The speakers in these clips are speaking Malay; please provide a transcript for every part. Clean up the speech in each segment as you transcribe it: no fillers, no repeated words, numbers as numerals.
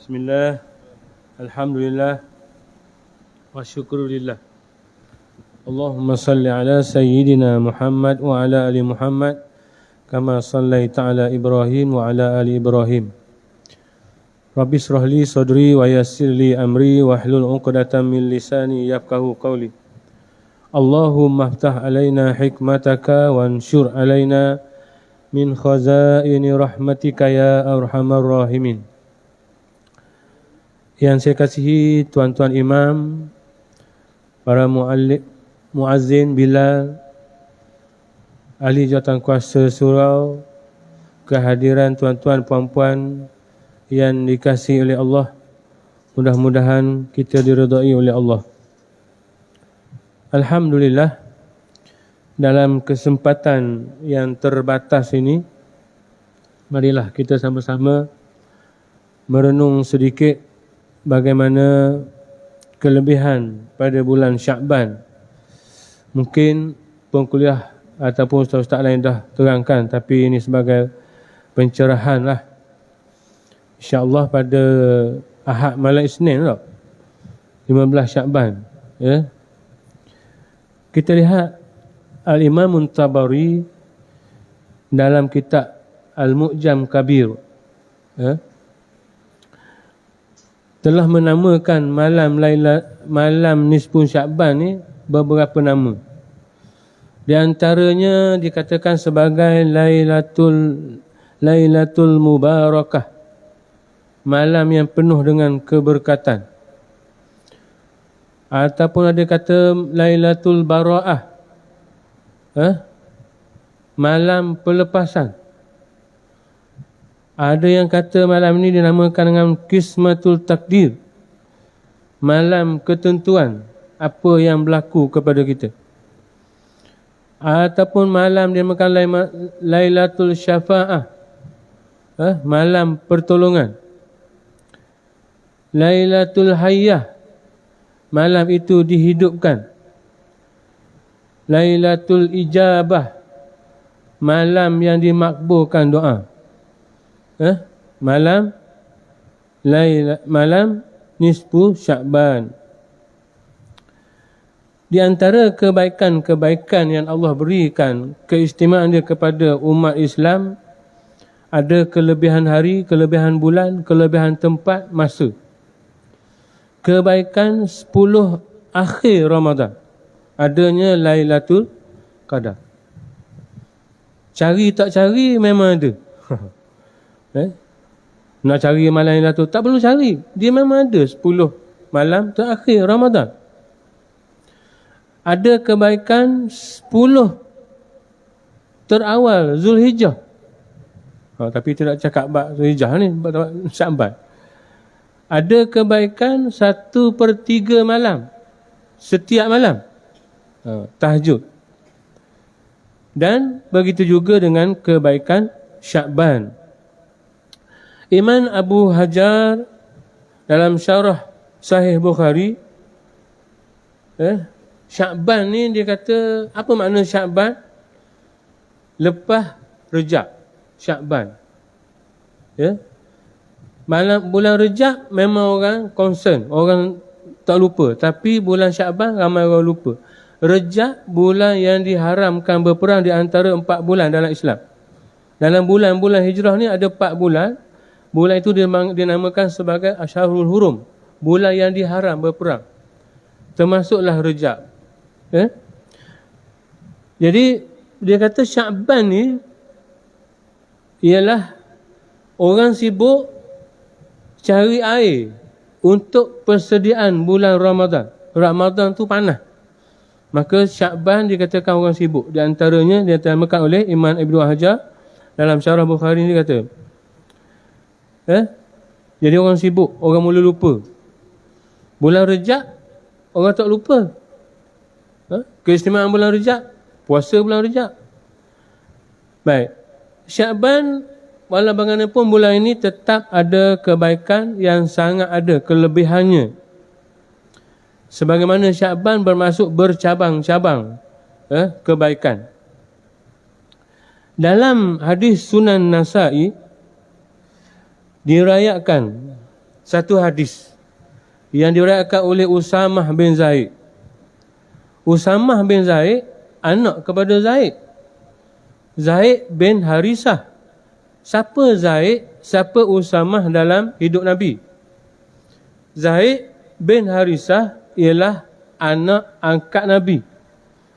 Bismillah, Alhamdulillah, wa syukurillah. Allahumma salli ala Sayyidina Muhammad wa ala ali Muhammad kama sallaita ala Ibrahim wa ala ali Ibrahim. Rabbi shrah li sadri wa yassir li amri wahlul 'uqdatam min lisani yafqahu qawli. Allahumma aftah alaina hikmataka wanshur alaina min khazaini rahmatika ya arhamar rahimin. Yang saya kasihi tuan-tuan imam, para muazzin, Bilal, ahli jawatan kuasa surau, kehadiran tuan-tuan puan-puan yang dikasihi oleh Allah, mudah-mudahan kita diridai oleh Allah. Alhamdulillah, dalam kesempatan yang terbatas ini, marilah kita sama-sama merenung sedikit bagaimana kelebihan pada bulan Syakban. Mungkin pengkuliah ataupun ustaz-ustaz lain dah terangkan, tapi ini sebagai pencerahan lah. InsyaAllah pada Ahad malam Isnin tak? 15 Syakban, ya. Kita lihat Al-Imam Tabari dalam kitab Al-Mu'jam Kabir, ya, telah menamakan malam nisfu Syakban ni beberapa nama. Di antaranya dikatakan sebagai Lailatul Mubarakah, malam yang penuh dengan keberkatan. Ataupun ada kata Lailatul Bara'ah, malam pelepasan. Ada yang kata malam ini dinamakan dengan Qismatul Takdir, malam ketentuan apa yang berlaku kepada kita. Ataupun malam dinamakan Lailatul Syafa'ah, malam pertolongan. Lailatul Hayyah, malam itu dihidupkan. Lailatul Ijabah, malam yang dimakbulkan doa. Malam nisfu Syakban. Di antara kebaikan-kebaikan yang Allah berikan, keistimewaan dia kepada umat Islam, ada kelebihan hari, kelebihan bulan, kelebihan tempat, masa. Kebaikan 10 akhir Ramadan, adanya Lailatul Qadar. Cari tak cari memang ada. Nak cari malam Lailatul, tak perlu cari, dia memang ada 10 malam terakhir Ramadan. Ada kebaikan 10 terawal Zulhijjah. Tapi tidak cakap bab Zulhijjah ni, bab Syakban. Ada kebaikan 1/3 malam setiap malam, tahajud. Dan begitu juga dengan kebaikan Syakban. Imam Abu Hajar dalam syarah Sahih Bukhari, Syakban ni dia kata, apa makna Syakban? Lepas Rejab, Syakban. Ya. Bulan Rejab memang orang concern, orang tak lupa. Tapi bulan Syakban ramai orang lupa. Rejab bulan yang diharamkan berperang di antara 4 bulan dalam Islam. Dalam bulan-bulan hijrah ni ada 4 bulan. Bulan itu dinamakan sebagai Asyharul Hurum, bulan yang diharam berperang. Termasuklah Rejab. Jadi dia kata Syakban ni ialah orang sibuk cari air untuk persediaan bulan Ramadan. Ramadan tu panas, maka Syakban dikatakan orang sibuk. Di antaranya dia dinamakan oleh Imam Ibnu Hajar dalam syarah Bukhari ni kata, jadi orang sibuk, orang mula lupa. Bulan Rejab orang tak lupa. Keistimewaan bulan Rejab, puasa bulan Rejab. Baik, Syakban walau bagaimanapun bulan ini tetap ada kebaikan yang sangat ada kelebihannya. Sebagaimana Syakban bermasuk bercabang-cabang kebaikan. Dalam hadis Sunan Nasa'i dirayakan satu hadis yang diriwayatkan oleh Usamah bin Zaid. Usamah bin Zaid anak kepada Zaid. Zaid bin Harisah. Siapa Zaid, siapa Usamah dalam hidup Nabi? Zaid bin Harisah ialah anak angkat Nabi.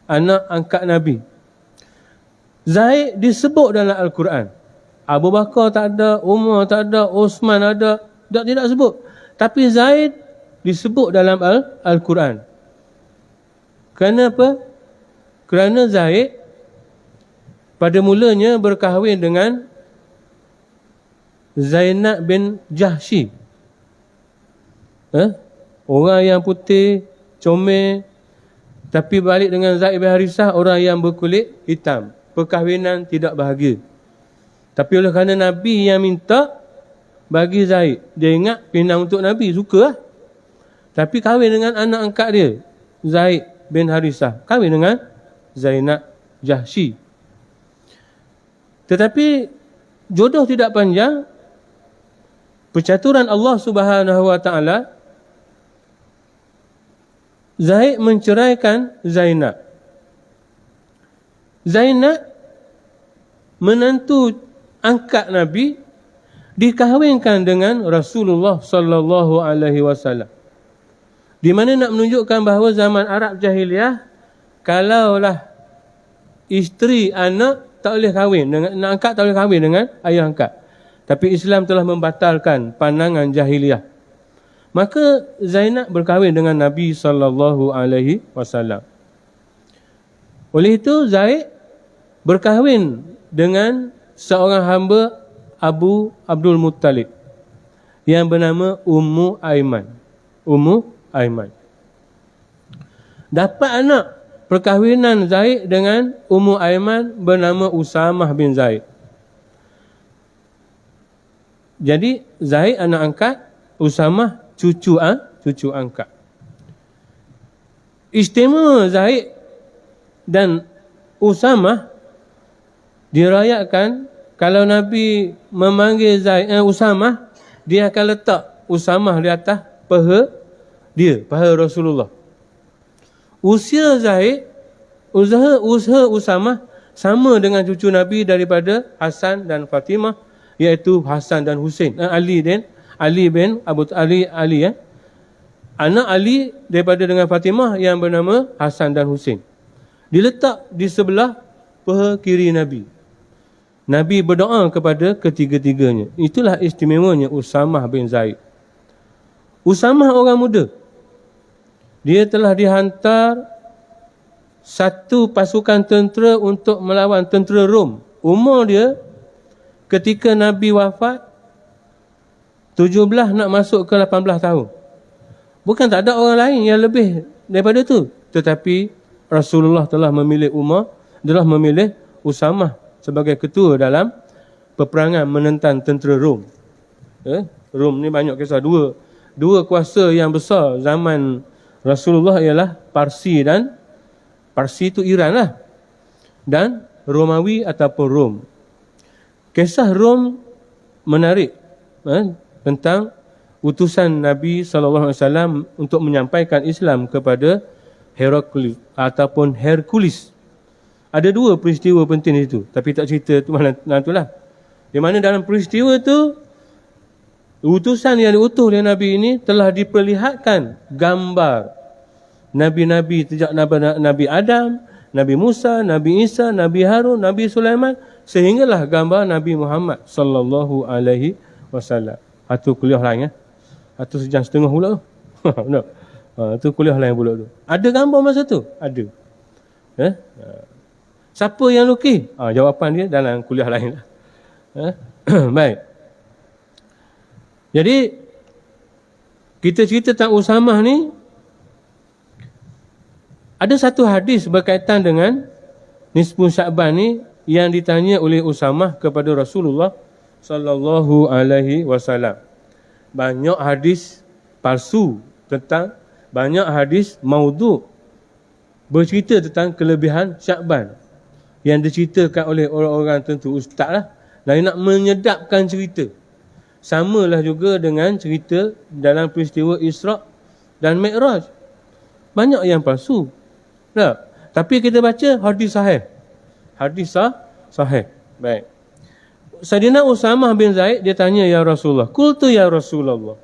Anak angkat Nabi. Zaid disebut dalam Al-Quran. Abu Bakar tak ada, Umar tak ada, Osman ada, tidak sebut. Tapi Zaid disebut dalam Al-Quran. Kenapa? Kerana Zaid pada mulanya berkahwin dengan Zainab bin Jahsy. Orang yang putih, comel, tapi balik dengan Zaid bin Harisah, orang yang berkulit hitam. Perkahwinan tidak bahagia. Tapi oleh kerana Nabi yang minta bagi Zaid, dia ingat pinang untuk Nabi, suka lah. Tapi kahwin dengan anak angkat dia, Zaid bin Harisah, kahwin dengan Zainab Jahsy. Tetapi jodoh tidak panjang. Percaturan Allah Subhanahu wa taala, Zaid menceraikan Zainab. Zainab menantu angkat Nabi dikahwinkan dengan Rasulullah sallallahu alaihi wasallam. Di mana nak menunjukkan bahawa zaman Arab jahiliah, kalaulah isteri anak tak boleh kahwin dengan anak angkat, tak boleh kahwin dengan ayah angkat. Tapi Islam telah membatalkan pandangan jahiliah. Maka Zainab berkahwin dengan Nabi sallallahu alaihi wasallam. Oleh itu Zaid berkahwin dengan seorang hamba Abu Abdul Muttalib yang bernama Ummu Aiman. Ummu Aiman. Dapat anak perkahwinan Zaid dengan Ummu Aiman bernama Usamah bin Zaid. Jadi Zaid anak angkat, Usamah cucu angkat. Istimewa Zaid dan Usamah dirayatkan kalau Nabi memanggil Usamah, dia akan letak Usamah di atas paha dia, paha Rasulullah. Usia Zaid, usaha Usamah sama dengan cucu Nabi daripada Hasan dan Fatimah, iaitu Hasan dan Husain. Ali bin Abu Ali. Anak Ali daripada dengan Fatimah yang bernama Hasan dan Husain. Diletak di sebelah paha kiri Nabi. Nabi berdoa kepada ketiga-tiganya. Itulah istimewanya Usamah bin Zaid. Usamah orang muda. Dia telah dihantar satu pasukan tentera untuk melawan tentera Rom. Umur dia ketika Nabi wafat 17 nak masuk ke 18 tahun. Bukan tak ada orang lain yang lebih daripada tu, tetapi Rasulullah telah memilih Usamah sebagai ketua dalam peperangan menentang tentera Rom. Rom ni banyak kisah. Dua kuasa yang besar zaman Rasulullah ialah Parsi itu Iran lah, dan Romawi ataupun Rom. Kisah Rom menarik tentang utusan Nabi SAW untuk menyampaikan Islam kepada Heraklius ataupun Hercules. Ada dua peristiwa penting itu, tapi tak cerita tu malam itulah. Di mana dalam peristiwa tu, utusan yang diutus oleh Nabi ini telah diperlihatkan gambar Nabi-Nabi sejak Nabi Adam, Nabi Musa, Nabi Isa, Nabi Harun, Nabi Sulaiman, sehinggalah gambar Nabi Muhammad sallallahu alaihi wasallam. Itu kuliah lain Itu sejam setengah pula tu. No. Itu kuliah lain pula tu. Ada gambar masa tu? Ada. Siapa yang lukis? Jawapan dia dalam kuliah lain lah. Baik. Jadi kita cerita tentang Usamah ni, ada satu hadis berkaitan dengan Nisfu Sya'ban ni yang ditanya oleh Usamah kepada Rasulullah sallallahu alaihi wasallam. Banyak hadis palsu banyak hadis maudhu' bercerita tentang kelebihan Sya'ban yang diceritakan oleh orang-orang tentu ustaz lah, dan nak menyedapkan cerita. Samalah juga dengan cerita dalam peristiwa Isra' dan Mi'raj. Banyak yang palsu. Tak? Tapi kita baca hadis sahih. Hadis sahih. Baik. Sayyidina Usamah bin Zaid dia tanya, ya Rasulullah, qultu ya Rasulullah.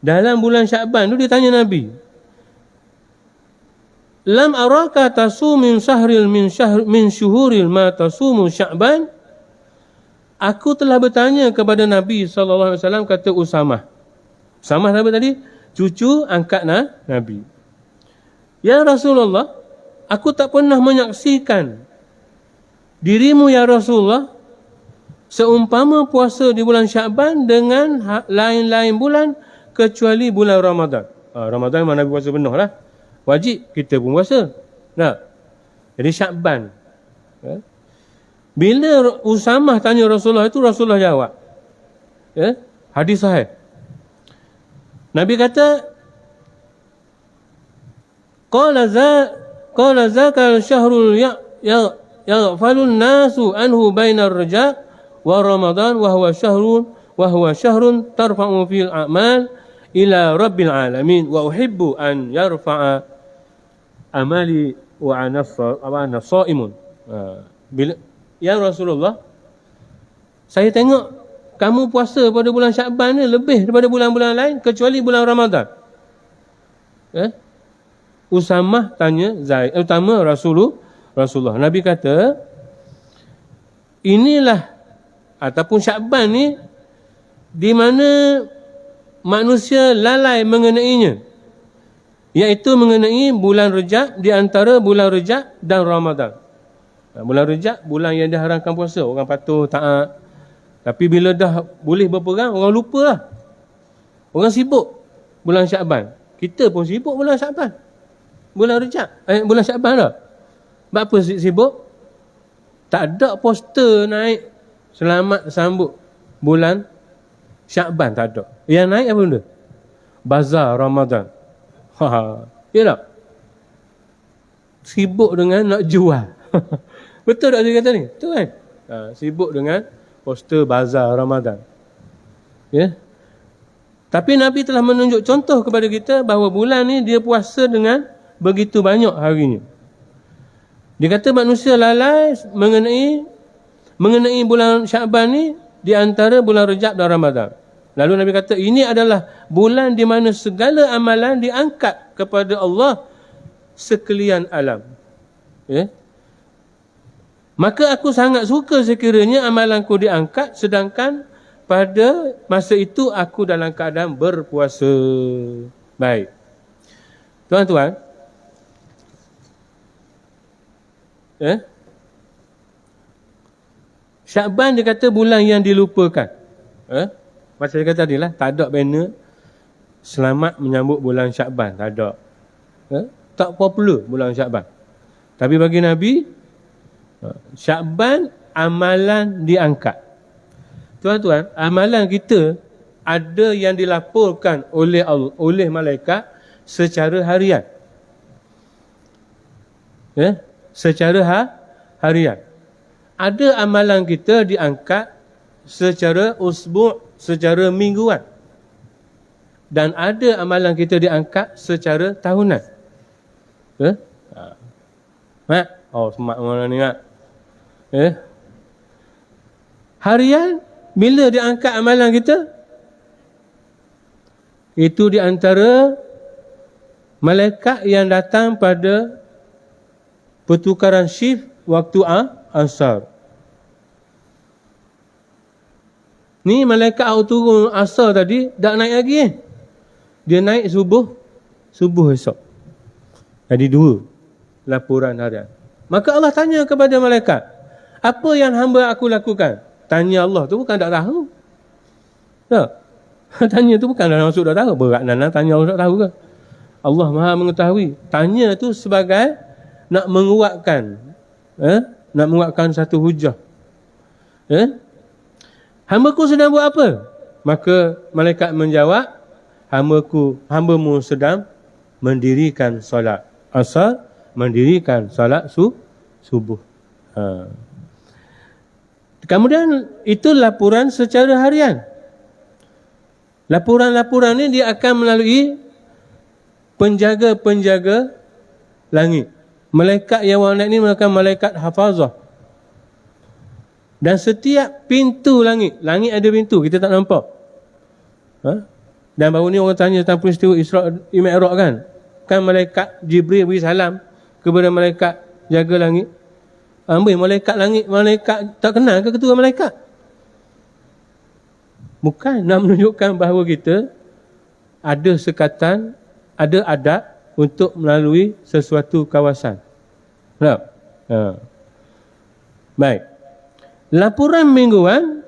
Dalam bulan Sya'ban tu dia tanya Nabi, lam araka tasum min syahril min syuhuril ma tasumu Sya'ban. Aku telah bertanya kepada Nabi SAW, kata Usamah. Usamah siapa tadi? Cucu angkat Nabi. Ya Rasulullah, aku tak pernah menyaksikan dirimu ya Rasulullah seumpama puasa di bulan Sya'ban dengan lain-lain bulan kecuali bulan Ramadan. Ramadan mana Nabi puasa penuh lah. Wajib, kita pun puasa. Tak? Jadi Sya'ban. Bila Usamah tanya Rasulullah itu, Rasulullah jawab. Hadis sahih. Nabi kata, Qala zakal syahrul yaghfalun nasu anhu bainar raja' wa Ramadan wa huwa syahrun tarfa'u fil a'mal ila rabbil alamin wa uhibbu an yarfa'a amali wa ana shaimun. Bila ya Rasulullah, saya tengok kamu puasa pada bulan Sya'ban ni lebih daripada bulan-bulan lain kecuali bulan Ramadan. Usamah tanya Zaid, utama Rasulullah. Nabi kata, inilah ataupun Sya'ban ni di mana manusia lalai mengenainya, iaitu mengenai bulan Rejab, di antara bulan Rejab dan Ramadan. Bulan Rejab, bulan yang diharamkan puasa, orang patuh taat. Tapi bila dah boleh berperang, orang lupa lah. Orang sibuk bulan Sya'ban. Kita pun sibuk bulan Sya'ban, bulan Rejab, bulan Sya'ban lah. Sebab apa sibuk? Tak ada poster naik selamat sambut bulan Sya'ban, tak ada. Yang naik apa benda? Bazar Ramadan. Ya tak? Sibuk dengan nak jual. Betul tak dia kata ni? Betul kan? Sibuk dengan poster bazar Ramadan. Ya. Tapi Nabi telah menunjuk contoh kepada kita bahawa bulan ni dia puasa dengan begitu banyak harinya. Dia kata manusia lalai mengenai bulan Sya'ban ni di antara bulan Rejab dan Ramadan. Lalu Nabi kata ini adalah bulan di mana segala amalan diangkat kepada Allah sekalian alam. Ya. Maka aku sangat suka sekiranya amalanku diangkat sedangkan pada masa itu aku dalam keadaan berpuasa. Baik. Tuan-tuan, Sya'ban dia kata bulan yang dilupakan. Macam saya kata tadi lah, tak ada banner selamat menyambut bulan Sya'ban, tak ada. Tak popular bulan Sya'ban. Tapi bagi Nabi, Sya'ban amalan diangkat. Tuan-tuan, amalan kita ada yang dilaporkan oleh malaikat secara harian. Secara harian. Ada amalan kita diangkat secara usbu', secara mingguan. Dan ada amalan kita diangkat secara tahunan. Mak? Oh, semak mana ni, Mak? Harian, bila diangkat amalan kita? Itu di antara malaikat yang datang pada pertukaran shift waktu asar. Ni malaikat turun asar tadi, dah naik lagi Dia naik subuh esok. Jadi 2 laporan harian. Maka Allah tanya kepada malaikat, apa yang hamba aku lakukan? Tanya Allah tu bukan tak tahu. Tak? Tanya tu bukan dalam maksud tak tahu. Berat Nana tanya Allah tak tahu ke? Allah Maha mengetahui. Tanya tu sebagai nak menguatkan. Nak menguatkan satu hujah. Hamba-ku sedang buat apa? Maka malaikat menjawab, hamba-mu sedang mendirikan solat asar, mendirikan solat subuh. Kemudian itu laporan secara harian. Laporan-laporan ni dia akan melalui penjaga-penjaga langit. Malaikat yang warna ni merupakan malaikat hafazah. Dan setiap pintu langit ada pintu, kita tak nampak. Dan baru ni orang tanya tentang peristiwa Isra' Mi'raj kan. Kan malaikat Jibril beri salam kepada malaikat jaga langit. Ambil malaikat langit, malaikat tak kenal ke ketua malaikat? Bukan, nak menunjukkan bahawa kita ada sekatan, ada adab untuk melalui sesuatu kawasan. Tak? Baik. Laporan mingguan,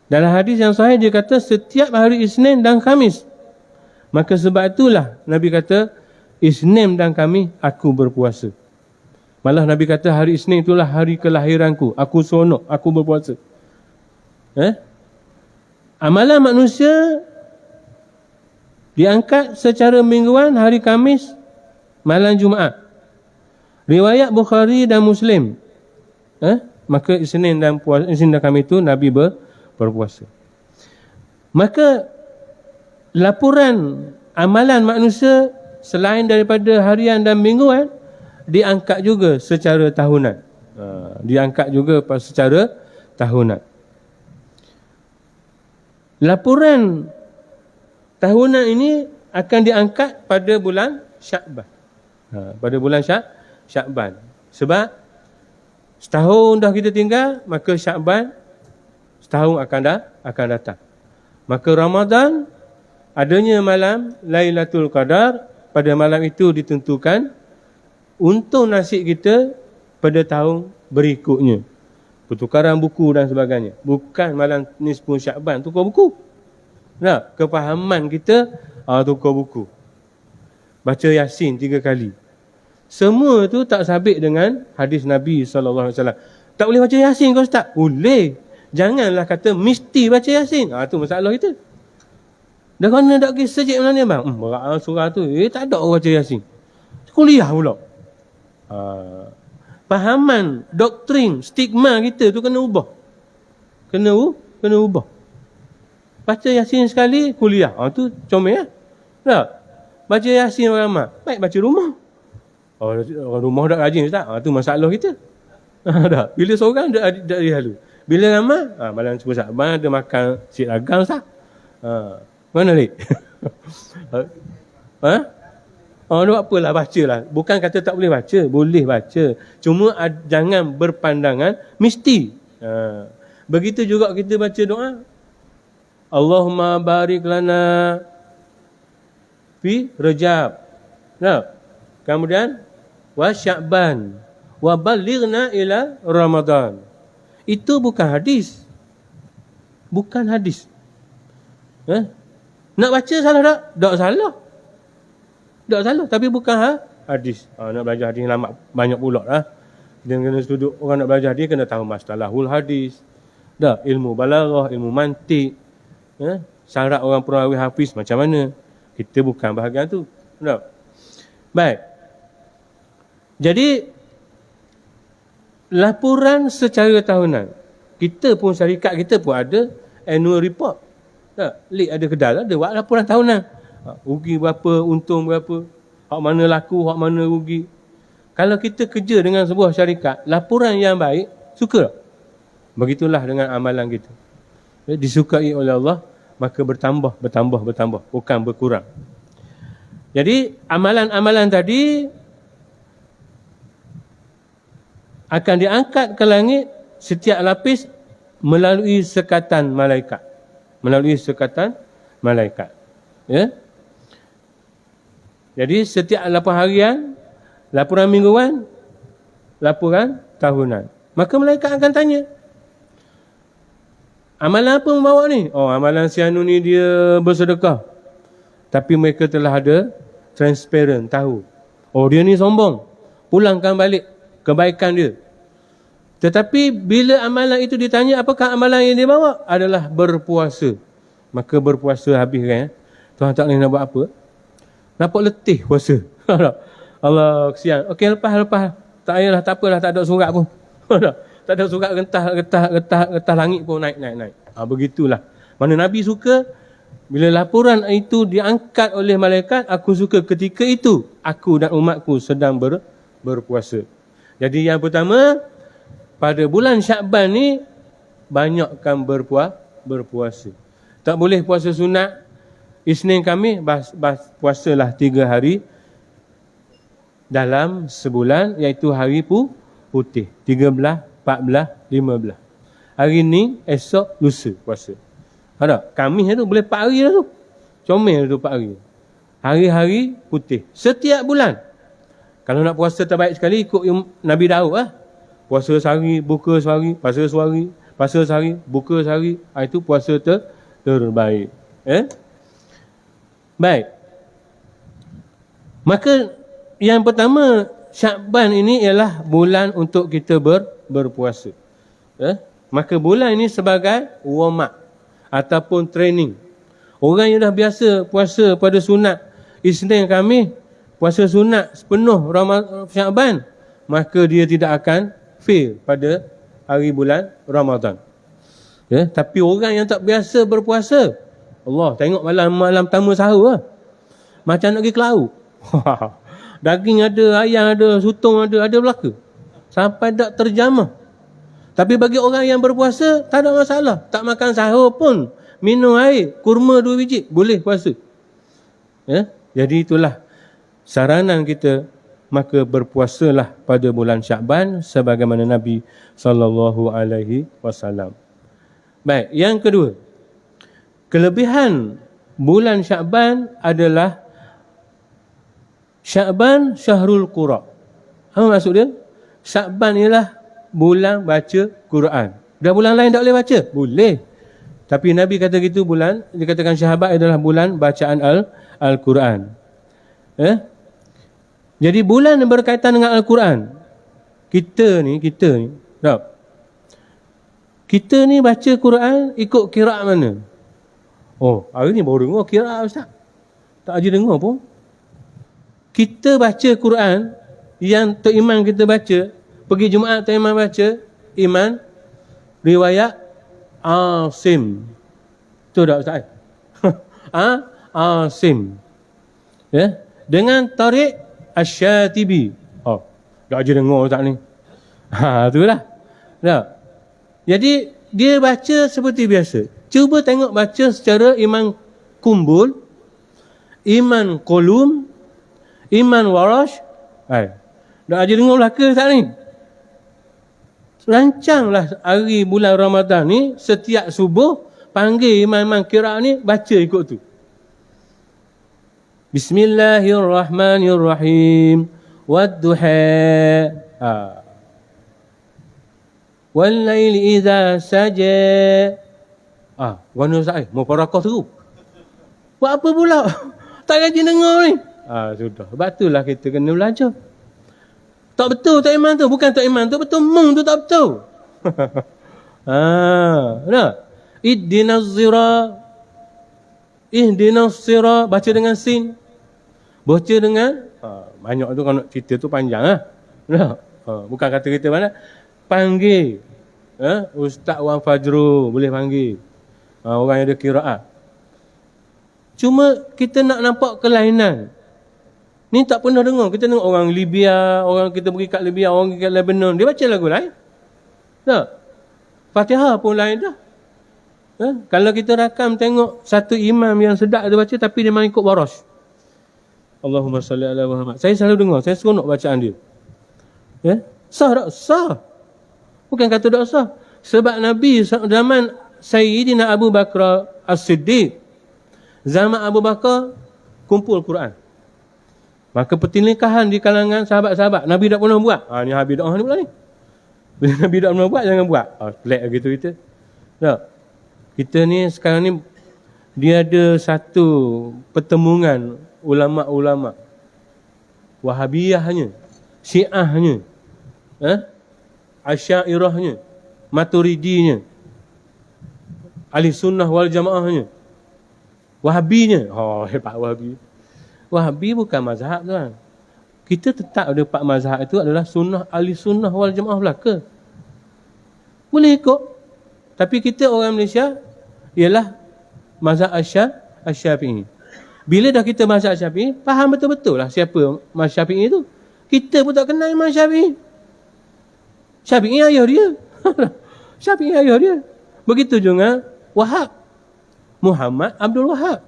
dalam hadis yang sahih dia kata setiap hari Isnin dan Khamis. Maka sebab itulah Nabi kata Isnin dan Khamis aku berpuasa. Malah Nabi kata hari Isnin itulah hari kelahiranku. Aku seronok, aku berpuasa. Amalan manusia diangkat secara mingguan hari Khamis, malam Jumaat. Riwayat Bukhari dan Muslim. Maka Isnin dan Khamis itu Nabi berpuasa. Maka laporan amalan manusia selain daripada harian dan mingguan diangkat juga secara tahunan. Diangkat juga secara tahunan. Laporan tahunan ini akan diangkat pada bulan Syakban. Pada bulan Syakban. Sebab setahun dah kita tinggal, maka Syakban setahun akan datang. Maka Ramadan adanya malam Lailatul Qadar, pada malam itu ditentukan untung nasib kita pada tahun berikutnya. Pertukaran buku dan sebagainya. Bukan malam nisfu Syakban tukar buku. Nah, kefahaman kita tukar buku. Baca Yasin 3 kali. Semua tu tak sabit dengan hadis Nabi SAW. Tak boleh baca Yasin kau Ustaz? Boleh. Janganlah kata mesti baca Yasin. Tu masalah kita. Dah kena tak pergi sejik mana ni bang? Berat surah tu. Tak ada orang baca Yasin. Kuliah pula. Pahaman, doktrin, stigma kita tu kena ubah. Kena ubah. Baca Yasin sekali, kuliah. Tu comel lah. Tak? Baca Yasin ramai. Baik baca rumah. Orang rumah tak rajin Ustaz. Tu masalah kita. Tak? Bila seorang tak dihalu. Bila ramai, malam sebut Syakban ada makan si ragam Ustaz. Mana ni? Nak apalah, bacalah. Bukan kata tak boleh baca. Boleh baca. Cuma jangan berpandangan mesti. Begitu juga kita baca doa. Allahumma barik lana fi Rajab. Kemudian wa Sya'ban wa balighna ila Ramadan. Itu bukan hadis. Bukan hadis. Nak baca salah tak? Tak salah. Tak salah, tapi bukan hadis. Nak belajar hadis lama banyak pula lah. Dia kena duduk, orang nak belajar hadis kena tahu mastalahul hadis. Dah, ilmu balaghah, ilmu mantik. Syarat orang perawi hafiz macam mana. Kita bukan bahagian tu. Tak? Baik. Jadi, laporan secara tahunan. Kita pun, syarikat kita pun ada annual report. Tak? Lik ada kedai, ada buat laporan tahunan. Rugi berapa, untung berapa, hak mana laku, hak mana rugi. Kalau kita kerja dengan sebuah syarikat, laporan yang baik, suka tak? Begitulah dengan amalan kita. Disukai oleh Allah, maka bertambah, bukan berkurang. Jadi, amalan-amalan tadi akan diangkat ke langit setiap lapis melalui sekatan malaikat. Ya? Jadi setiap laporan harian, laporan mingguan, laporan tahunan. Maka malaikat akan tanya, amalan apa membawa ni? Amalan si anu ni dia bersedekah. Tapi mereka telah ada transparent, tahu. Dia ni sombong. Pulangkan balik kebaikan dia. Tetapi bila amalan itu ditanya, apakah amalan yang dia bawa? Adalah berpuasa. Maka berpuasa habis kan? Tuhan tak boleh nak buat apa? Nampak letih puasa. Allah, kesian. Okey, lepas. Tak payahlah, tak apalah, tak ada surat pun. Tak ada surat getah langit pun naik. Begitulah Mana Nabi suka, bila laporan itu diangkat oleh malaikat, aku suka ketika itu aku dan umatku sedang berpuasa. Jadi yang pertama, pada bulan Syakban ni banyakkan berpuasa. Tak boleh puasa sunat. Isnin Khamis puasalah 3 hari dalam sebulan, iaitu hari putih 13, 14, 15. Hari ni, esok, lusa puasa. Ada? Khamis tu boleh 4 hari dah tu. Comel tu 4 hari. Hari-hari putih. Setiap bulan. Kalau nak puasa terbaik sekali, ikut Nabi Daud lah. Puasa sehari, buka sehari, puasa sehari, buka sehari. Itu puasa terbaik. Baik. Maka yang pertama, Syakban ini ialah bulan untuk kita berpuasa. Maka bulan ini sebagai warm up ataupun training. Orang yang dah biasa puasa pada sunat Isnin Khamis, puasa sunat sepenuh Syakban, maka dia tidak akan fail pada hari bulan Ramadan. Tapi orang yang tak biasa berpuasa, Allah, tengok malam pertama sahur lah, macam nak pergi ke laut. Daging ada, ayam ada, sutong ada belaka. Sampai tak terjamah. Tapi bagi orang yang berpuasa, tak ada masalah. Tak makan sahur pun, minum air, kurma 2 biji, boleh puasa. Jadi itulah saranan kita, maka berpuasalah pada bulan Syakban sebagaimana Nabi SAW. Baik, yang kedua, kelebihan bulan Syakban adalah Syakban Syahrul Qura. Apa maksud dia? Syakban ialah bulan baca Quran. Dah bulan lain tak boleh baca? Boleh. Tapi Nabi kata gitu, bulan, dikatakan Syakban adalah bulan bacaan Al-Quran. Jadi bulan yang berkaitan dengan Al-Quran. Kita ni, tak? Kita ni baca Quran ikut qiraat mana? Oh, hari ni baru dengar qiraat Ustaz. Tak aja dengar pun. Kita baca Quran, yang Tok Iman kita baca, pergi Jumaat Tok Iman baca, Iman riwayat Asim. Tu tak Ustaz? Asim. Dengan Tariq Asy-Syatibi. Oh, tak aja dengar Ustaz ni. Itulah. Tak? Jadi dia baca seperti biasa. Cuba tengok baca secara Iman Kumbul, Iman Qulum, Iman Warash. Tak aja dengar belaka Ustaz ni. Rancanglah hari bulan Ramadan ni, setiap subuh panggil imam-imam qiraat ni baca ikut tu. Bismillahirrahmanirrahim. Wad-duha. Wal-laili idza saja. Warna Ustaz, mau parakah terus. Buat apa pula? Tak gaji dengar ni. Sudah. Sebab itulah kita kena belajar. Tak betul Tok Iman tu. Bukan Tok Iman tu betul. Mung tu tak betul. Nah. Ihdinas sirah. Baca dengan sin. Baca dengan banyak tu, kalau nak cerita tu panjang lah. Nah. Bukan kata kita mana. Panggil Ustaz Wan Fajrul, boleh panggil orang yang ada qiraat. Cuma kita nak nampak kelainan. Ni tak pernah dengar. Kita tengok orang Libya, orang kita pergi kat Libya, orang pergi kat Lebanon, dia baca lagu lain. Tak? Fatihah pun lain dah. Kalau kita rakam tengok satu imam yang sedap dia baca, tapi dia main ikut waras. Allahumma salli ala Muhammad. Saya selalu dengar, saya seronok bacaan dia. Sah tak? Sah. Bukan kata tak sah. Sebab Nabi zaman Sayyidina Abu Bakar As-Siddiq, zaman Abu Bakar kumpul Quran. Maka pertelingkahan di kalangan sahabat-sahabat. Nabi tak pernah buat. Ni Habib doa ni pula ni. Bila Nabi tak pernah buat, jangan buat. Pelik gitu kita. Tak? Kita ni sekarang ni, dia ada satu pertemuan ulama'-ulama'. Wahabiyahnya, Syiahnya, Asy'ariyahnya, Maturidinya, Ahli Sunnah wal Jamaahnya, Wahabinya. Hebat Wahabi. Wahabi bukan mazhab tuan. Kita tetap ada 4 mazhab itu adalah sunnah, Ahli Sunnah wal Jamaah belaka. Boleh ikut. Tapi kita orang Malaysia ialah mazhab Asy-Syafi'i. Bila dah kita mazhab Syafi'i, faham betul-betul lah siapa mazhab Syafi'i tu. Kita pun tak kenal Imam Syafi'i. Syafi'i ayah dia. Syafi'i ayah dia. Begitu juga Wahab. Muhammad Abdul Wahab.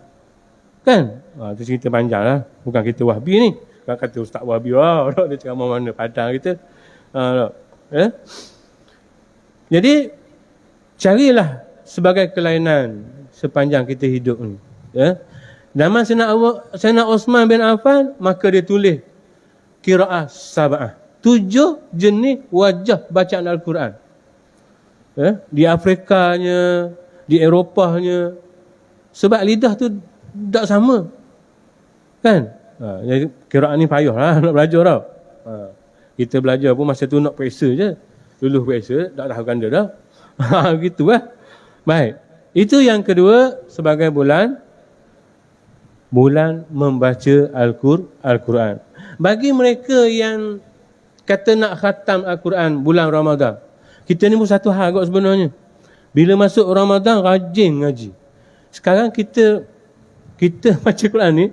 Kan? Itu cerita panjang lah. Bukan kita Wahbi ni. Kan kata Ustaz Wahbi, dia ceramah mana Padang kita. Jadi, carilah sebagai kelainan sepanjang kita hidup ni. Zaman Sayyidina Osman bin Affan, maka dia tulis Qiraah Sab'ah. 7 jenis wajah bacaan Al-Quran. Di Afrikanya, di Eropahnya. Sebab lidah tu tak sama. Kan? Jadi qiraat ni payah lah nak belajar tau. Kita belajar pun masa tu nak periksa je. Lulus periksa, tak tahu ganda dah. Gitu lah. Baik. Itu yang kedua sebagai bulan membaca Al-Quran. Bagi mereka yang kata nak khatam Al-Quran bulan Ramadan, kita ni pun satu hal kot sebenarnya. Bila masuk Ramadan, rajin ngaji. Sekarang kita baca Quran ni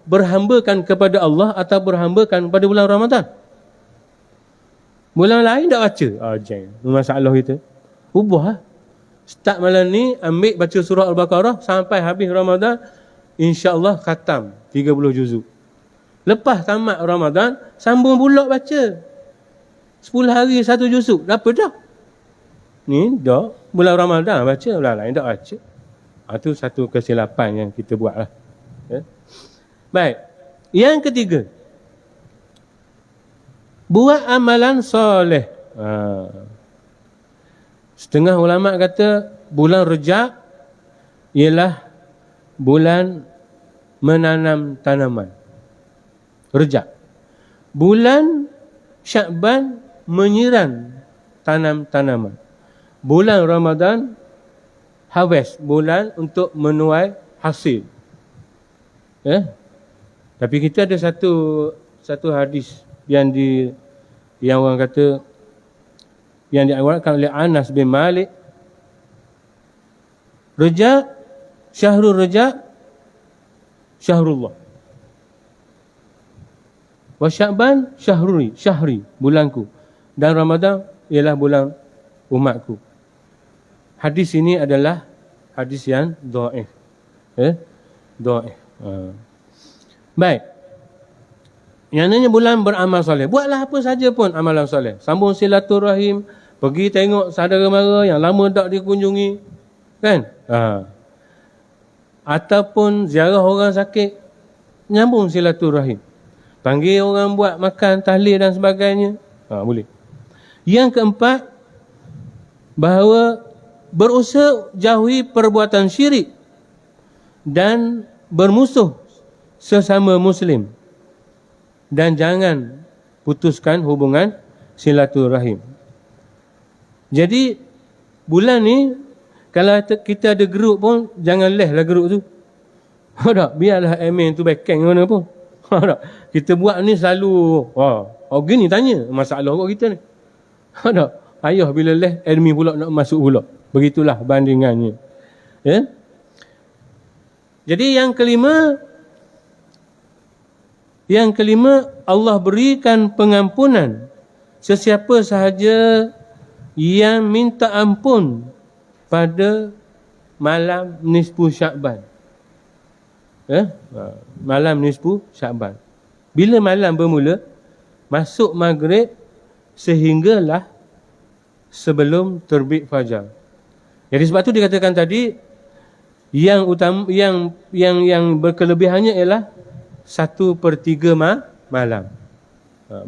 berhambakan kepada Allah atau berhambakan pada bulan Ramadan? Bulan lain tak baca. Masalah kita. Ubah lah. Start malam ni, ambil baca surah Al-Baqarah sampai habis Ramadan, insya-Allah khatam 30 juzuk. Lepas tamat Ramadan, sambung pula baca. 10 hari 1 juzuk. Berapa dah? Ni dah bulan Ramadan baca, bulan lain tak baca. Itu satu kesilapan yang kita buat lah. Baik. Yang ketiga, buat amalan soleh. Setengah ulama kata bulan Rejab ialah bulan menanam tanaman. Rejab. Bulan Syakban menyiram tanaman. Bulan Ramadan harvest, bulan untuk menuai hasil. Tapi kita ada satu hadis yang orang kata yang diawalkan oleh Anas bin Malik. Rejab, Syahrul Rejab, Syahrullah. Wa Sya'ban syahri, bulanku. Dan Ramadan ialah bulan umatku. Hadis ini adalah hadis yang dhaif. Dhaif. Baik. Yang namanya bulan beramal soleh. Buatlah apa saja pun amalan soleh. Sambung silaturahim, pergi tengok saudara mara yang lama tak dikunjungi. Kan? Ataupun ziarah orang sakit, nyambung silaturahim. Panggil orang buat makan, tahlil dan sebagainya. Boleh. Yang keempat, bahawa berusaha jauhi perbuatan syirik dan bermusuh sesama Muslim. Dan jangan putuskan hubungan silaturahim. Jadi, bulan ni, kalau kita ada grup pun, jangan lehlah grup tu. Tak? Biarlah admin tu backend mana pun. Tak? Kita buat ni selalu, gini tanya masalah kot kita ni. Tak? Ayah bila leh, admin pula nak masuk pula. Begitulah bandingannya. Jadi yang kelima, Allah berikan pengampunan sesiapa sahaja yang minta ampun pada malam nisfu Syakban. Malam nisfu Syakban. Bila malam bermula, masuk maghrib sehinggalah sebelum terbit fajar. Jadi sebab tu dikatakan tadi yang utama, yang berkelebihannya ialah 1/3 malam.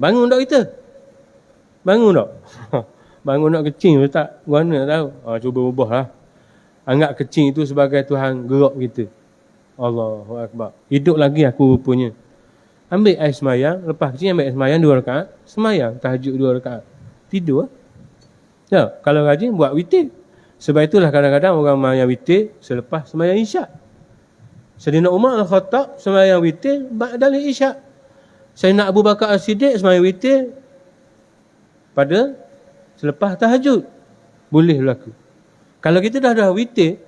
Bangun tak kita? Bangun tak? Bangun nak kecing tak? Mana tahu? Cuba ubahlah. Anggap kecing itu sebagai Tuhan gerak kita. Allahu Akbar. Hidup lagi aku rupanya. Ambil air semayang. Lepas kecing ambil air semayang 2 rakaat. Semayang tahajud 2 rakaat. Tidur. Ya, kalau rajin buat witir. Sebab itulah kadang-kadang orang semayang witir selepas semayang isyak. Sayyidina Umar Al-Khattab semayang witir ba'dal isyak. Sayyidina Abu Bakar As-Siddiq semayang witir pada selepas tahajud. Boleh berlaku. Kalau kita dah witir,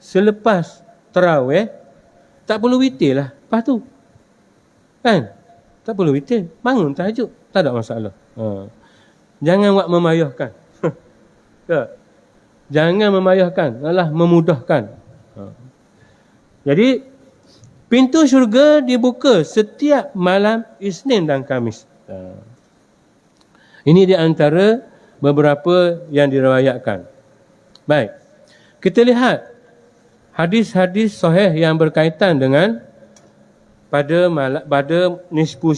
selepas tarawih, tak perlu witir lah. Lepas tu. Kan? Tak perlu witir. Bangun tahajud. Tak ada masalah. Jangan buat memayahkan. Tak. Jangan memayahkan. Alah memudahkan. Jadi, pintu syurga dibuka setiap malam Isnin dan Khamis. Ini di antara beberapa yang diriwayatkan. Baik. Kita lihat hadis-hadis sahih yang berkaitan dengan pada nisfu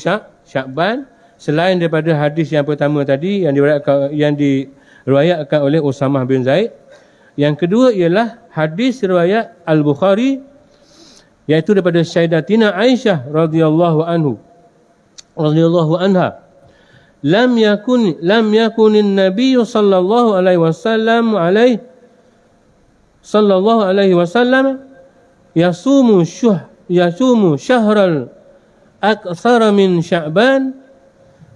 Syakban, selain daripada hadis yang pertama tadi yang diriwayatkan oleh Usamah bin Zaid. Yang kedua ialah hadis riwayat Al-Bukhari, iaitu daripada Sayyidatina Aisyah radhiyallahu anha. Lam yakunin Nabi sallallahu alaihi wasallam yasumu syahral akthara min Sya'ban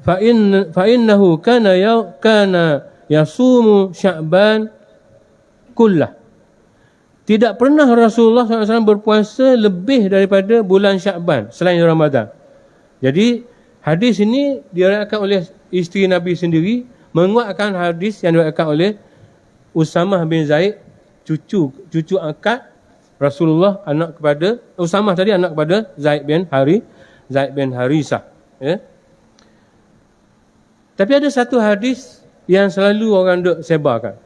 fa innahu kana yasumu Sya'ban kullah. Tidak pernah Rasulullah SAW berpuasa lebih daripada bulan Sya'ban selain Ramadan. Jadi hadis ini diriwayatkan oleh isteri Nabi sendiri, menguatkan hadis yang diriwayatkan oleh Usamah bin Zaid, cucu angkat Rasulullah, anak kepada Usamah tadi, anak kepada Zaid bin Harisah. Ya. Tapi ada satu hadis yang selalu orang duk sebarkan.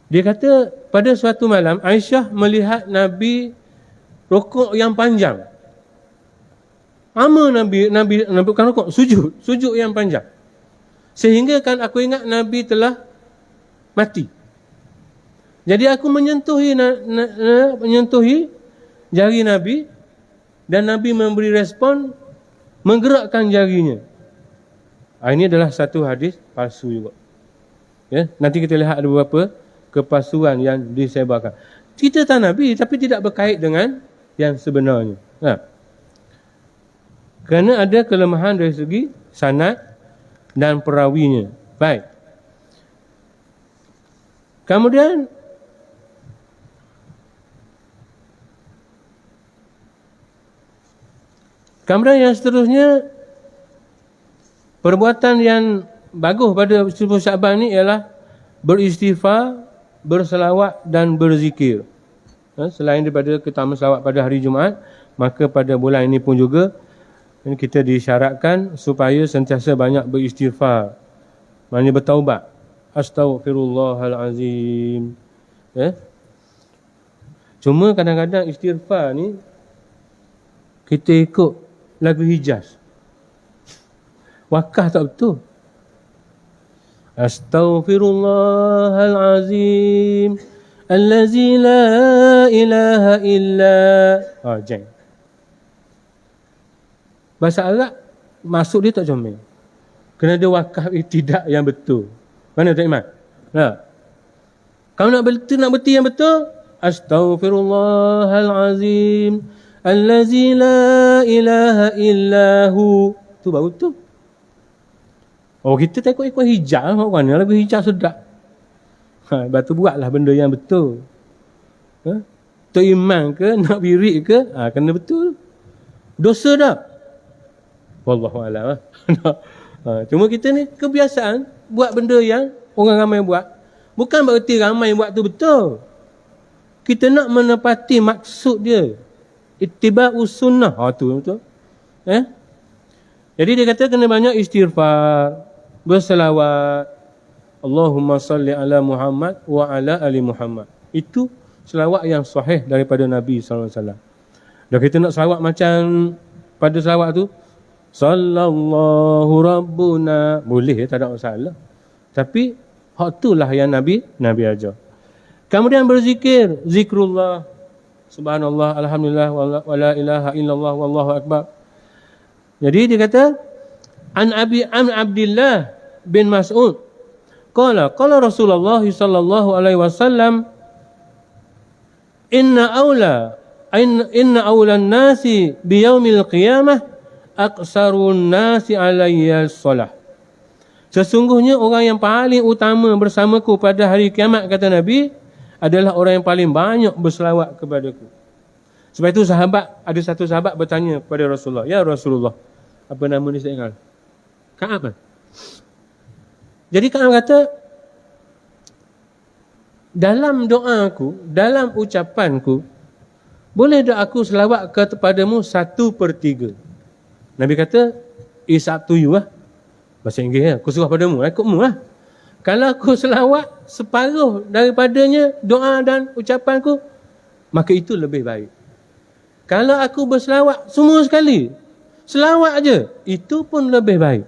Dia kata pada suatu malam Aisyah melihat Nabi rukuk yang panjang. Lama Nabi bukan rukuk, sujud yang panjang. Sehingga kan aku ingat Nabi telah mati. Jadi aku menyentuhi jari Nabi, dan Nabi memberi respon menggerakkan jarinya. Ini adalah satu hadis palsu juga. Ya, nanti kita lihat ada beberapa kepalsuan yang disebarkan. Cerita Nabi tapi tidak berkait dengan yang sebenarnya. Kerana ada kelemahan dari segi sanad dan perawinya. Baik. Kemudian yang seterusnya, perbuatan yang bagus pada 10 Sya'ban ni ialah beristighfar, berselawat dan berzikir. Selain daripada kita selawat pada hari Jumaat, maka pada bulan ini pun juga kita disyaratkan supaya sentiasa banyak beristighfar. Maknanya bertaubat. Astaghfirullahalazim. Cuma kadang-kadang istighfar ni kita ikut lagu Hijaz. Wakah tak betul. Astaghfirullahalazim allazi la ilaha illa. Jeng. Bahasa Arab masuk dia tak comel. Kena ada wakaf tidak yang betul. Mana Tuan Iman? Kalau nak berhenti yang betul, astaghfirullahalazim allazi la ilaha illahu. Tu baru betul. Kita tak ikut hijab orang ni, lagu hijab sedap. Lepas tu buatlah benda yang betul. Tok Iman ke, nak wirid ke, kena betul. Dosa dah. Wallahualam. Cuma kita ni kebiasaan buat benda yang orang ramai buat. Bukan bererti ramai buat tu betul. Kita nak menepati maksud dia. Ittiba'us sunnah. Tu betul. Jadi dia kata kena banyak istighfar, berselawat. Allahumma salli ala Muhammad wa ala ali Muhammad. Itu selawat yang sahih daripada Nabi SAW. Dan kita nak selawat macam pada selawat tu, sallallahu rabbuna, boleh, tak ada masalah. Tapi hak itulah yang Nabi ajar. Kemudian berzikir, zikrullah, subhanallah, alhamdulillah, wa la ilaha illallah, wallahu akbar. Jadi dia kata, an Abdillah bin Mas'ud qala Rasulullah sallallahu alaihi wasallam inna awlan nasi biyaumil qiyamah aqsarun nasi alayya salah. Sesungguhnya orang yang paling utama bersamaku pada hari kiamat, kata Nabi, adalah orang yang paling banyak berselawat kepadaku. Sebab itu ada satu sahabat bertanya kepada Rasulullah, ya Rasulullah, apa nama ni saya ingat? Ka'ab kan? Jadi Ka'ab kata, dalam doaku, dalam ucapanku, boleh tak aku selawat kepadamu 1/3? Nabi kata, it's up to you lah. Bahasa Inggeris lah, aku suruh padamu, ikutmu lah. Kalau aku selawat separuh daripadanya, doa dan ucapanku, maka itu lebih baik. Kalau aku berselawat semua sekali, selawat aja, itu pun lebih baik.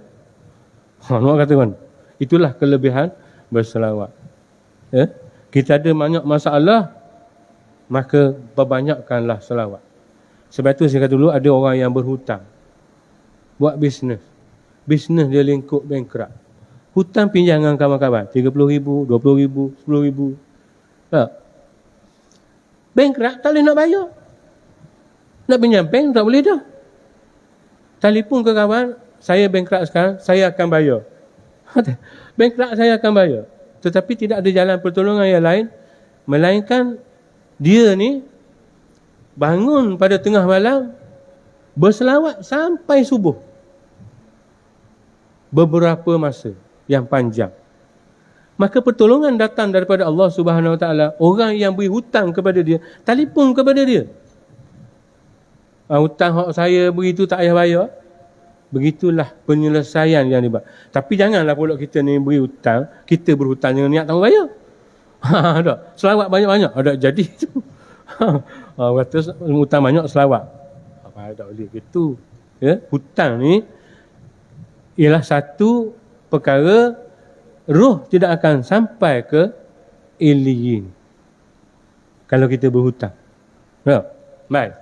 Nampak kata kan? Itulah kelebihan berselawat. Ya? Kita ada banyak masalah, maka perbanyakkanlah selawat. Sebab itu saya kata dulu, ada orang yang berhutang, buat bisnes. Bisnes dia lingkup bankrupt. Hutang pinjangan kawan-kawan, 30,000, 20,000, 10,000. Tak. Bankrupt tak boleh nak bayar. Nak pinjam bank tak boleh dah. Telefon ke kawan, saya bankrupt sekarang, saya akan bayar. Bankrupt saya akan bayar. Tetapi tidak ada jalan pertolongan yang lain, melainkan dia ni bangun pada tengah malam, berselawat sampai subuh. Beberapa masa yang panjang. Maka pertolongan datang daripada Allah Subhanahu Wa Taala. Orang yang beri hutang kepada dia, telefon kepada dia. Hutang hak saya begitu tak payah bayar. Begitulah penyelesaian yang dibuat. Tapi janganlah pula kita ni beri hutang, kita berhutang dengan niat tak mau bayar. Tak. Selawat banyak-banyak. Tak jadi tu. Kata hutang banyak selawat. Apa tak boleh gitu. Ya, hutang ni ialah satu perkara, roh tidak akan sampai ke Iliyin kalau kita berhutang. Ya. Baik.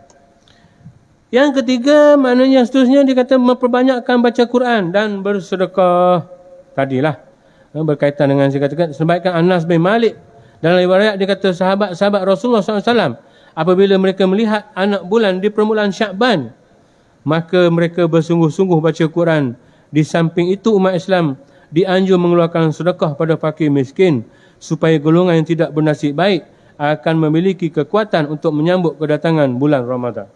Yang ketiga, maknanya seterusnya dia kata memperbanyakkan baca Quran dan bersedekah. Tadilah berkaitan dengan saya katakan sebabkan Anas bin Malik dalam riwayat dia kata sahabat-sahabat Rasulullah SAW apabila mereka melihat anak bulan di permulaan Syakban, maka mereka bersungguh-sungguh baca Quran. Di samping itu umat Islam dianjur mengeluarkan sedekah pada fakir miskin supaya golongan yang tidak bernasib baik akan memiliki kekuatan untuk menyambut kedatangan bulan Ramadan.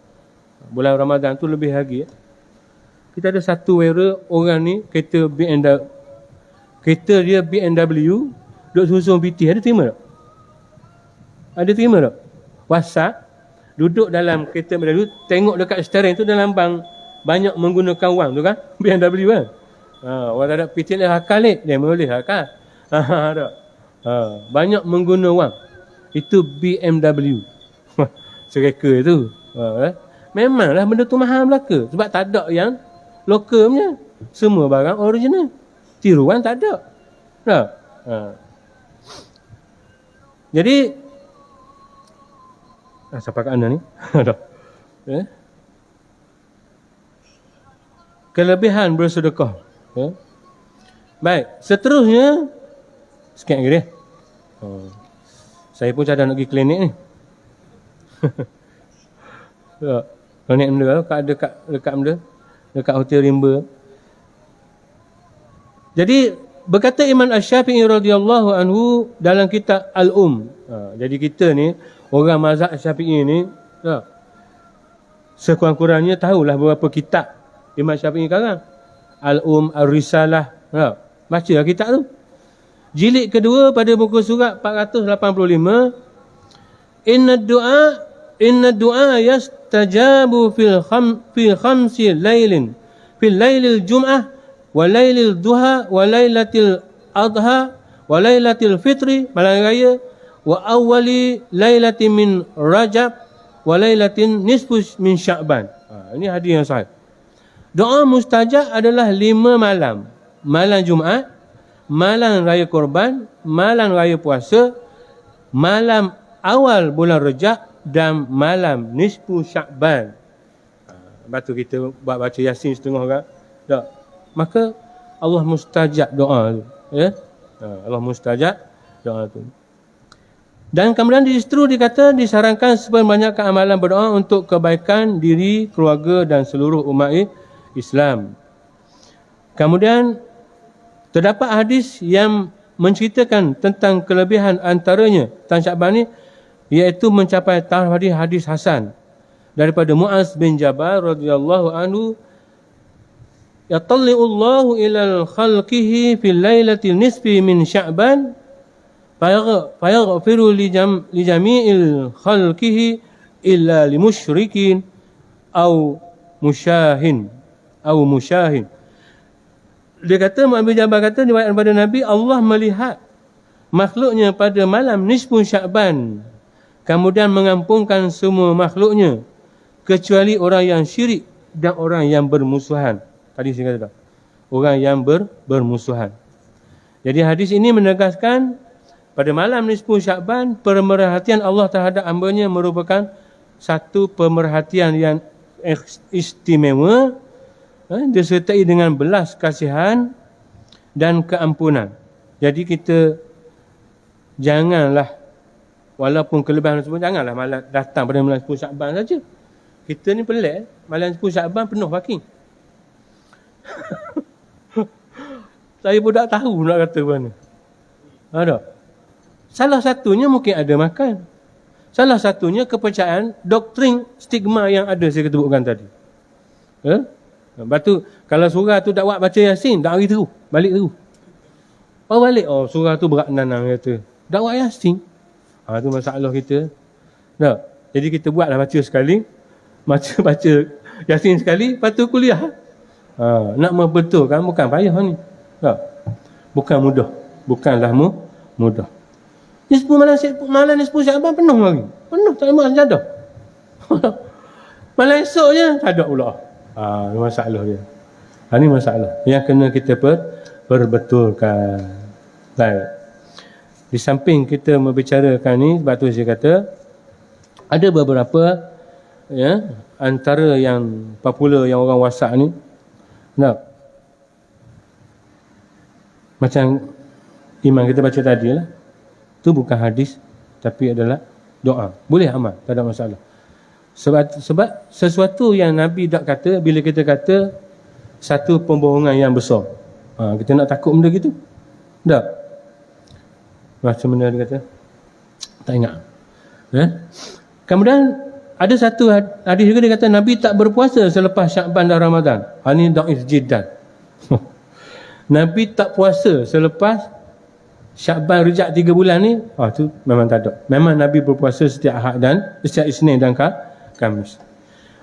Bulan Ramadan tu lebih lagi. Kita ada satu era orang ni kereta BMW, kereta dia BMW duduk susun PT. Ada terima tak? Ada terima tak? WhatsApp duduk dalam kereta BMW, tengok dekat steering tu dalam lambang banyak menggunakan wang tu kan, BMW kan. Orang tak ada PT ni hakal ni, dia boleh hakal. Tak. Banyak mengguna wang. Itu BMW. Sereka tu. Memanglah benda tu mahal belaka. Sebab tak ada yang lokal punya. Semua barang original. Tiruan tak ada. Tak? Jadi, siapa kat anda ni? Kelebihan bersedekah. Baik, seterusnya sikit lagi dia. Saya pun cadang nak pergi klinik ni. Klinik benda dekat benda, dekat Hotel Rimba. Jadi berkata Imam Asy-Syafi'i radhiyallahu anhu dalam kitab Jadi kita ni orang mazhab Syafi'i ni sekurang-kurangnya tahulah beberapa kitab Imam Syafi'i karang. Ar-Risalah. Bacalah kitab tu. Jilid kedua pada muka surat 485. Inna du'a yastajabu fil khamsi lailin. Fil lailil jum'ah wa lailil duha wa lailatil adha wa lailatil fitri malam raya wa awwali lailatin min Rajab wa lailatin nisfu min Sya'ban. Ini hadis yang sahih. Doa mustajab adalah 5 malam. Malam Jumaat, malam raya Korban, malam raya puasa, malam awal bulan Rajab dan malam nisfu Sya'ban. Lepas tu kita buat baca Yasin setengah orang. Tak. Maka Allah mustajab doa tu. Ya? Allah mustajab doa tu. Dan kemudian justru dikata disarankan sebanyak amalan berdoa untuk kebaikan diri, keluarga dan seluruh umat Islam. Kemudian terdapat hadis yang menceritakan tentang kelebihan antaranya tentang Sya'ban ni, iaitu mencapai taraf hadis hasan daripada Mu'az bin Jabal radhiyallahu anhu, yatalli'u Allahu ilal khalqihi fil lailatil nisfi min Sya'ban fayaghfiru li jami'il khalqihi illa li musyrikin au musyahin. Dia kata, Mu'az bin Jabal kata, diriwayatkan daripada Nabi, Allah melihat makhluknya pada malam nisfu Sya'ban, kemudian mengampunkan semua makhluknya kecuali orang yang syirik dan orang yang bermusuhan. Tadi saya kata, orang yang bermusuhan. Jadi hadis ini menegaskan pada malam nisfu Sya'ban, pemerhatian Allah terhadap hamba-Nya merupakan satu pemerhatian yang istimewa, disertai dengan belas kasihan dan keampunan. Jadi kita janganlah, walaupun kelebihan tersebut, janganlah malam datang pada malam 10 Sya'ban saja. Kita ni pelik, malam 10 Sya'ban penuh parking. Saya pun tak tahu nak kata mana. Ada. Salah satunya mungkin ada makan. Salah satunya kepercayaan, doktrin, stigma yang ada saya sebutkan tadi. Lepas tu, kalau surah tu tak buat baca Yasin, tak hari terus, balik terus. Balik, surah tu berat nanang kata. Tak buat Yasin. Tu masalah kita. Tak. Jadi kita buatlah baca sekali, baca Yasin sekali, lepas tu kuliah. Nak membetulkan bukan payah ni. Tak. Bukan mudah. Bukanlah mudah. Ni 10 malam ni 10 Sya'ban penuh lagi. Penuh, tak ada sejadah. Malam esok je, tak ada pula. Ini masalah dia. Ini masalah yang kena kita perbetulkan. Baik. Di samping kita membicarakan ni, sebab tu saya kata ada beberapa antara yang popular yang orang WhatsApp ni. Macam iman kita baca tadi lah. Itu bukan hadis, tapi adalah doa. Boleh amal, tak ada masalah. Sebab sesuatu yang Nabi tak kata, bila kita kata satu pembohongan yang besar, kita nak takut benda gitu? Tak. Macam mana dia kata? Tak ingat. Kemudian ada satu hadis juga, dia kata Nabi tak berpuasa selepas Sya'ban dan Ramadan. Ini dhaif jiddan. Nabi tak puasa selepas Sya'ban rejak 3 bulan ni, tu memang tak ada. Memang Nabi berpuasa setiap Ahad dan setiap Isnin dan Khamis.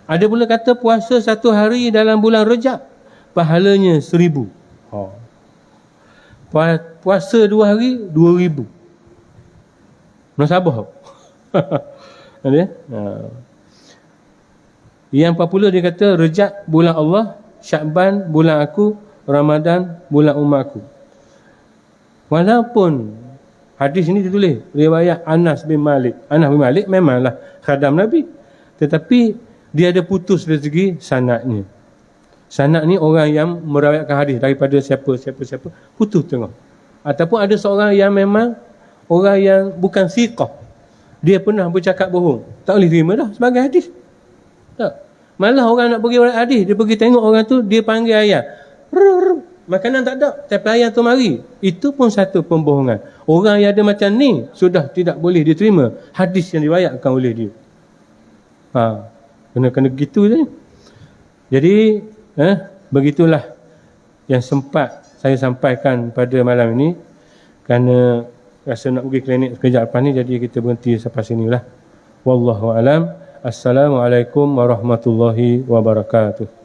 Ada pula kata puasa 1 hari dalam bulan Rejab, pahalanya 1000. Puasa 2 hari 2000. Nasabah. Yang popular dia kata Rejab bulan Allah, Sya'ban bulan aku, Ramadan bulan umatku. Walaupun hadis ini ditulis riwayat Anas bin Malik. Anas bin Malik memanglah khadam Nabi, tetapi dia ada putus dari segi sanadnya. Sanad ni orang yang meriwayatkan hadis daripada siapa, putus tengok. Ataupun ada seorang yang memang orang yang bukan thiqah, dia pernah bercakap bohong, tak boleh terima dah sebagai hadis. Tak. Malah orang nak pergi hadis, dia pergi tengok orang tu, dia panggil ayat. Makanan tak ada, tapi ayat tu mari. Itu pun satu pembohongan. Orang yang ada macam ni sudah tidak boleh diterima hadis yang diriwayatkan oleh dia. Kena gitu je. Jadi begitulah yang sempat saya sampaikan pada malam ini. Kerana rasa nak pergi klinik sekejap lepas ni, jadi kita berhenti sampai sinilah. Wallahu alam. Assalamualaikum warahmatullahi wabarakatuh.